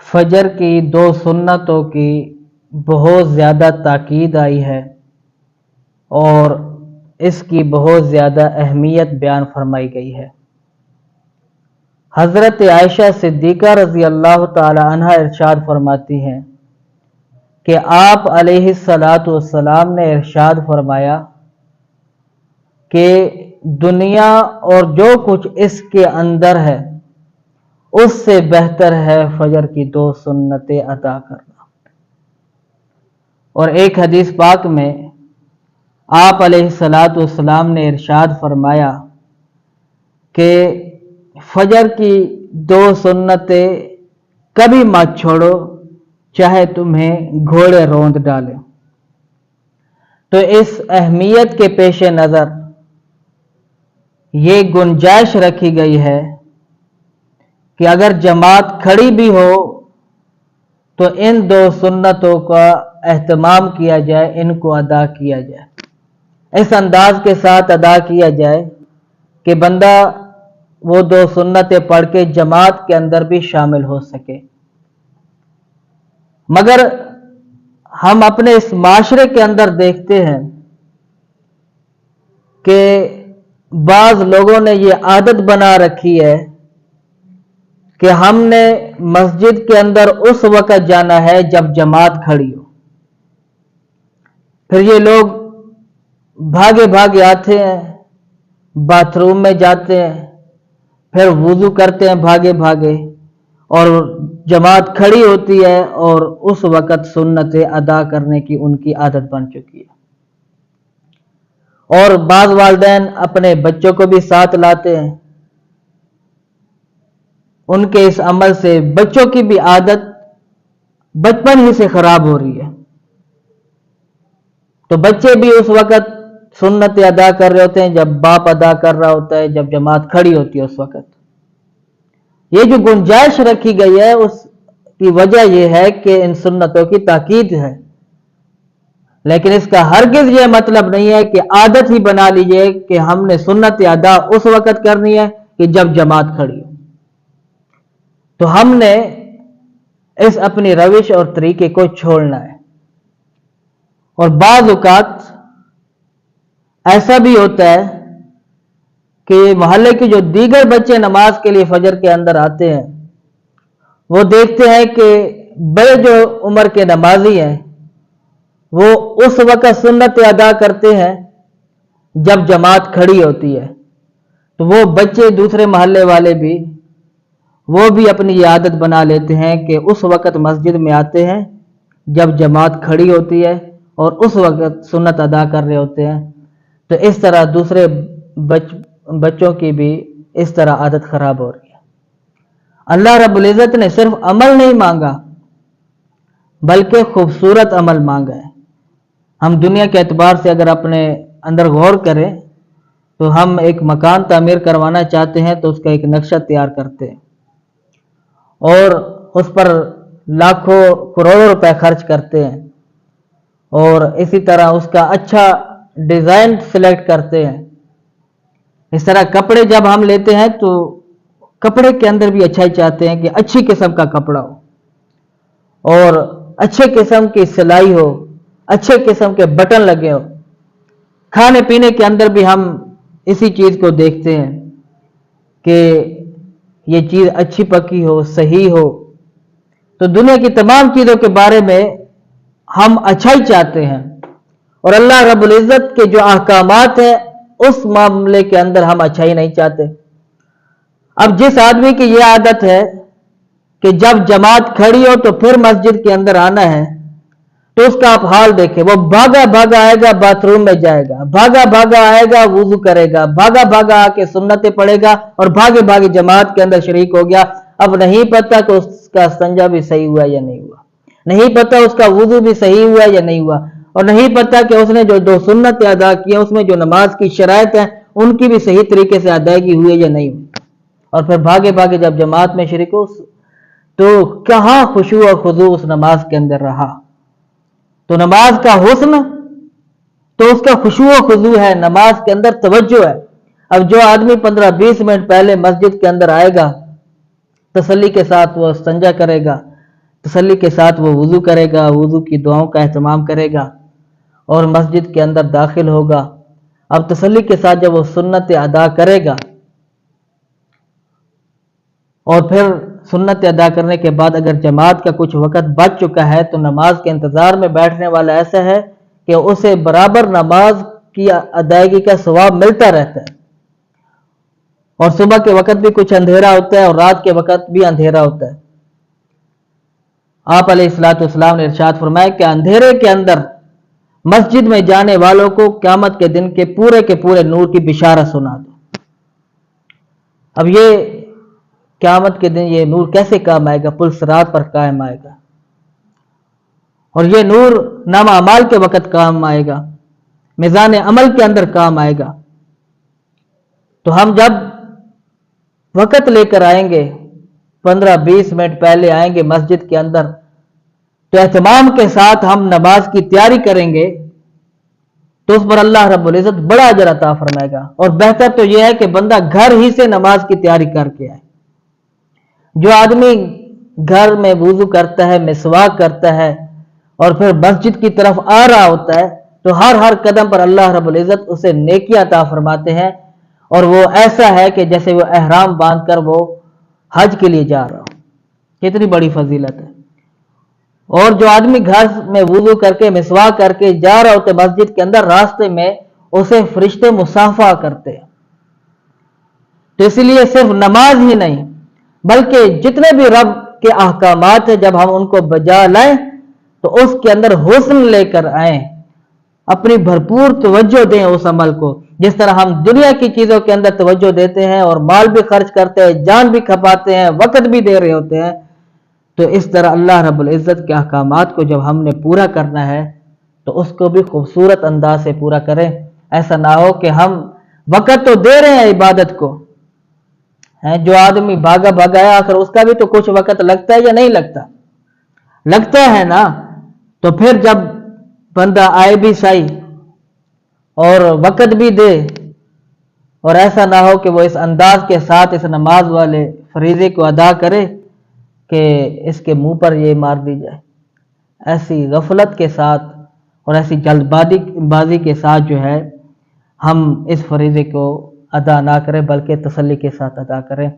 فجر کی 2 سنتوں کی بہت زیادہ تاکید آئی ہے اور اس کی بہت زیادہ اہمیت بیان فرمائی گئی ہے۔ حضرت عائشہ صدیقہ رضی اللہ تعالی عنہا ارشاد فرماتی ہیں کہ آپ علیہ الصلاۃ والسلام نے ارشاد فرمایا کہ دنیا اور جو کچھ اس کے اندر ہے اس سے بہتر ہے فجر کی 2 سنتیں ادا کرنا۔ اور ایک حدیث پاک میں آپ علیہ الصلاۃ والسلام نے ارشاد فرمایا کہ فجر کی 2 سنتیں کبھی مت چھوڑو چاہے تمہیں گھوڑے روند ڈالے۔ تو اس اہمیت کے پیش نظر یہ گنجائش رکھی گئی ہے کہ اگر جماعت کھڑی بھی ہو تو ان 2 سنتوں کا اہتمام کیا جائے، ان کو ادا کیا جائے، اس انداز کے ساتھ ادا کیا جائے کہ بندہ وہ 2 سنتیں پڑھ کے جماعت کے اندر بھی شامل ہو سکے۔ مگر ہم اپنے اس معاشرے کے اندر دیکھتے ہیں کہ بعض لوگوں نے یہ عادت بنا رکھی ہے کہ ہم نے مسجد کے اندر اس وقت جانا ہے جب جماعت کھڑی ہو۔ پھر یہ لوگ بھاگے بھاگے آتے ہیں، باتھ روم میں جاتے ہیں، پھر وضو کرتے ہیں بھاگے بھاگے، اور جماعت کھڑی ہوتی ہے اور اس وقت سنتیں ادا کرنے کی ان کی عادت بن چکی ہے۔ اور بعض والدین اپنے بچوں کو بھی ساتھ لاتے ہیں، ان کے اس عمل سے بچوں کی بھی عادت بچپن ہی سے خراب ہو رہی ہے۔ تو بچے بھی اس وقت سنتیں ادا کر رہے ہوتے ہیں جب باپ ادا کر رہا ہوتا ہے، جب جماعت کھڑی ہوتی ہے اس وقت۔ یہ جو گنجائش رکھی گئی ہے اس کی وجہ یہ ہے کہ ان سنتوں کی تاکید ہے، لیکن اس کا ہرگز یہ مطلب نہیں ہے کہ عادت ہی بنا لیجئے کہ ہم نے سنت ادا اس وقت کرنی ہے کہ جب جماعت کھڑی ہو۔ تو ہم نے اس اپنی روش اور طریقے کو چھوڑنا ہے۔ اور بعض اوقات ایسا بھی ہوتا ہے کہ محلے کے جو دیگر بچے نماز کے لیے فجر کے اندر آتے ہیں، وہ دیکھتے ہیں کہ بڑے جو عمر کے نمازی ہیں وہ اس وقت سنت ادا کرتے ہیں جب جماعت کھڑی ہوتی ہے۔ تو وہ بچے دوسرے محلے والے بھی وہ بھی اپنی یہ عادت بنا لیتے ہیں کہ اس وقت مسجد میں آتے ہیں جب جماعت کھڑی ہوتی ہے اور اس وقت سنت ادا کر رہے ہوتے ہیں۔ تو اس طرح دوسرے بچوں کی بھی اس طرح عادت خراب ہو رہی ہے۔ اللہ رب العزت نے صرف عمل نہیں مانگا بلکہ خوبصورت عمل مانگا ہے۔ ہم دنیا کے اعتبار سے اگر اپنے اندر غور کریں تو ہم ایک مکان تعمیر کروانا چاہتے ہیں تو اس کا ایک نقشہ تیار کرتے ہیں اور اس پر لاکھوں کروڑوں روپے خرچ کرتے ہیں، اور اسی طرح اس کا اچھا ڈیزائن سلیکٹ کرتے ہیں۔ اس طرح کپڑے جب ہم لیتے ہیں تو کپڑے کے اندر بھی اچھائی چاہتے ہیں کہ اچھی قسم کا کپڑا ہو اور اچھے قسم کی سلائی ہو، اچھے قسم کے بٹن لگے ہو۔ کھانے پینے کے اندر بھی ہم اسی چیز کو دیکھتے ہیں کہ یہ چیز اچھی پکی ہو، صحیح ہو۔ تو دنیا کی تمام چیزوں کے بارے میں ہم اچھائی چاہتے ہیں، اور اللہ رب العزت کے جو احکامات ہیں اس معاملے کے اندر ہم اچھائی نہیں چاہتے۔ اب جس آدمی کی یہ عادت ہے کہ جب جماعت کھڑی ہو تو پھر مسجد کے اندر آنا ہے، تو اس کا آپ حال دیکھیں، وہ بھاگا بھاگا آئے گا، باتھ روم میں جائے گا، بھاگا بھاگا آئے گا، وضو کرے گا، بھاگا بھاگا آ کے سنتیں پڑھے گا اور بھاگے بھاگے جماعت کے اندر شریک ہو گیا۔ اب نہیں پتہ کہ اس کا استنجا بھی صحیح ہوا یا نہیں ہوا، نہیں پتہ اس کا وضو بھی صحیح ہوا یا نہیں ہوا، اور نہیں پتہ کہ اس نے جو 2 سنتیں ادا کی ہیں اس میں جو نماز کی شرائط ہیں ان کی بھی صحیح طریقے سے ادائیگی ہوئی یا نہیں ہوئی، اور پھر بھاگے بھاگے جب جماعت میں شریک ہو تو کہاں خشوع و خضوع اس نماز کے اندر رہا۔ تو نماز کا حسن تو اس کا خشوع و خضوع ہے، نماز کے اندر توجہ ہے۔ اب جو آدمی 15-20 منٹ پہلے مسجد کے اندر آئے گا، تسلی کے ساتھ وہ استنجا کرے گا، تسلی کے ساتھ وہ وضو کرے گا، وضو کی دعاؤں کا اہتمام کرے گا اور مسجد کے اندر داخل ہوگا۔ اب تسلی کے ساتھ جب وہ سنت ادا کرے گا اور پھر سنت ادا کرنے کے بعد اگر جماعت کا کچھ وقت بچ چکا ہے تو نماز کے انتظار میں بیٹھنے والا ایسا ہے کہ اسے برابر نماز کی ادائیگی کا ثواب ملتا رہتا ہے، اور صبح کے وقت بھی کچھ اندھیرا ہوتا ہے اور رات کے وقت بھی اندھیرا ہوتا ہے۔ آپ علیہ الصلوۃ والسلام نے ارشاد فرمایا کہ اندھیرے کے اندر مسجد میں جانے والوں کو قیامت کے دن کے پورے نور کی بشارت سنا دو۔ اب یہ قیامت کے دن یہ نور کیسے کام آئے گا؟ پل صراط پر قائم آئے گا، اور یہ نور نامہ اعمال کے وقت کام آئے گا، میزان عمل کے اندر کام آئے گا۔ تو ہم جب وقت لے کر آئیں گے، 15-20 منٹ پہلے آئیں گے مسجد کے اندر، تو اہتمام کے ساتھ ہم نماز کی تیاری کریں گے تو اس پر اللہ رب العزت بڑا اجر عطا فرمائے گا۔ اور بہتر تو یہ ہے کہ بندہ گھر ہی سے نماز کی تیاری کر کے آئے۔ جو آدمی گھر میں وضو کرتا ہے، مسواک کرتا ہے اور پھر مسجد کی طرف آ رہا ہوتا ہے تو ہر قدم پر اللہ رب العزت اسے نیکی عطا فرماتے ہیں، اور وہ ایسا ہے کہ جیسے وہ احرام باندھ کر وہ حج کے لیے جا رہا ہو۔ کتنی بڑی فضیلت ہے۔ اور جو آدمی گھر میں وضو کر کے مسواک کر کے جا رہا ہوتا ہے مسجد کے اندر، راستے میں اسے فرشتے مصافحہ کرتے ہیں۔ تو اس لیے صرف نماز ہی نہیں بلکہ جتنے بھی رب کے احکامات ہیں جب ہم ان کو بجا لائیں تو اس کے اندر حسن لے کر آئیں، اپنی بھرپور توجہ دیں اس عمل کو۔ جس طرح ہم دنیا کی چیزوں کے اندر توجہ دیتے ہیں اور مال بھی خرچ کرتے ہیں، جان بھی کھپاتے ہیں، وقت بھی دے رہے ہوتے ہیں، تو اس طرح اللہ رب العزت کے احکامات کو جب ہم نے پورا کرنا ہے تو اس کو بھی خوبصورت انداز سے پورا کریں۔ ایسا نہ ہو کہ ہم وقت تو دے رہے ہیں عبادت کو، جو آدمی بھاگا ہے آخر اس کا بھی تو کچھ وقت لگتا ہے یا نہیں لگتا؟ لگتا ہے نا۔ تو پھر جب بندہ آئے بھی صحیح اور وقت بھی دے، اور ایسا نہ ہو کہ وہ اس انداز کے ساتھ اس نماز والے فریضے کو ادا کرے کہ اس کے منہ پر یہ مار دی جائے۔ ایسی غفلت کے ساتھ اور ایسی جلد بازی کے ساتھ جو ہے ہم اس فریضے کو ادا نہ کریں بلکہ تسلی کے ساتھ ادا کریں۔